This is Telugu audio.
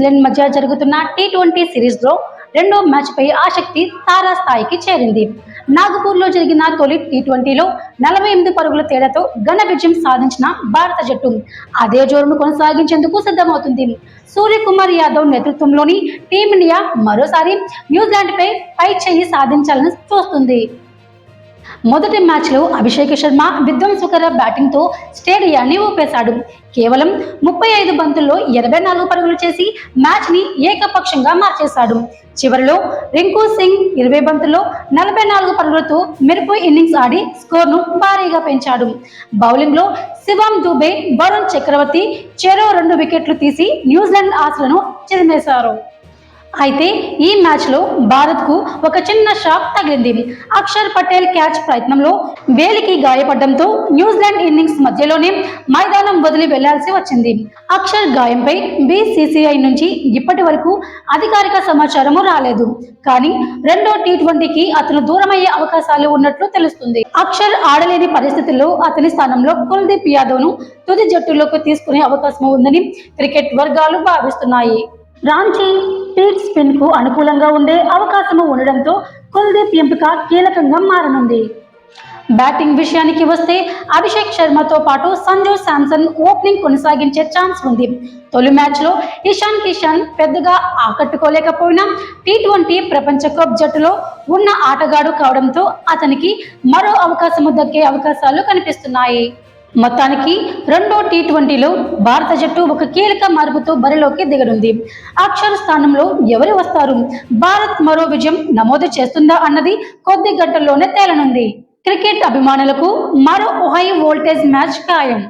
న్యూజిలాండ్ మధ్య జరుగుతున్న టీ20 సిరీస్ లో రెండో మ్యాచ్ పై ఆసక్తి తారాస్థాయికి చేరింది. నాగపూర్లో జరిగిన తొలి టీ20లో 48 పరుగుల తేడాతో ఘన విజయం సాధించిన భారత జట్టు అదే జోరును కొనసాగించేందుకు సిద్ధమవుతుంది. సూర్యకుమార్ యాదవ్ నేతృత్వంలోని టీమిండియా మరోసారి న్యూజిలాండ్ పై చేయి సాధించాలని చూస్తుంది. మొదటి మ్యాచ్లో అభిషేక్ శర్మ విధ్వంసకర బ్యాటింగ్తో స్టేడియాన్ని ఊపేశాడు. కేవలం 35 బంతుల్లో 84 పరుగులు చేసి మ్యాచ్ని ఏకపక్షంగా మార్చేశాడు. చివరిలో రింకు సింగ్ 20 బంతుల్లో 44 పరుగులతో మెరుపు ఇన్నింగ్స్ ఆడి స్కోర్ను భారీగా పెంచాడు. బౌలింగ్లో శివం దుబే, వరుణ్ చక్రవర్తి చెరో 2 వికెట్లు తీసి న్యూజిలాండ్ ఆశలను చిదిమేశారు. అయితే ఈ మ్యాచ్లో భారత్కు ఒక చిన్న షాక్ తగిలింది. అక్షర్ పటేల్ క్యాచ్ ప్రయత్నంలో వేలికి గాయపడడంతో న్యూజిలాండ్ ఇన్నింగ్స్ మధ్యలోనే మైదానం వదిలి వెళ్లాల్సి వచ్చింది. అక్షర్ గాయంపై బీసీసీఐ నుంచి ఇప్పటి వరకు అధికారిక సమాచారం రాలేదు. కానీ రెండో టీ20కి అతను దూరమయ్యే అవకాశాలు ఉన్నట్లు తెలుస్తుంది. అక్షర్ ఆడలేని పరిస్థితుల్లో అతని స్థానంలో కుల్దీప్ యాదవ్ను తుది జట్టులోకి తీసుకునే అవకాశం ఉందని క్రికెట్ వర్గాలు భావిస్తున్నాయి. రాంచీ పీక్ స్పిన్ కు అనుకూలంగా ఉండే అవకాశం ఉండడంతో కుల్దీప్ ఎంపిక కీలకంగా మారనుంది. బ్యాటింగ్ విషయానికి వస్తే అభిషేక్ శర్మతో పాటు సంజు శాంసన్ ఓపెనింగ్ కొనసాగించే ఛాన్స్ ఉంది. తొలి మ్యాచ్లో ఇషాన్ కిషన్ పెద్దగా ఆకట్టుకోలేకపోయినా టీ20 ప్రపంచ కప్ జట్టులో ఉన్న ఆటగాడు కావడంతో అతనికి మరో అవకాశం దక్కే అవకాశాలు కనిపిస్తున్నాయి. మొత్తానికి రెండో టీ20లో భారత జట్టు ఒక కీలక మార్పుతో బరిలోకి దిగనుంది. అక్షర్ స్థానంలో ఎవరు వస్తారు? భారత్ మరో విజయం నమోదు చేస్తుందా అన్నది కొద్ది గంటల్లోనే తేలనుంది. క్రికెట్ అభిమానులకు మరో హై వోల్టేజ్ మ్యాచ్ ఖాయం.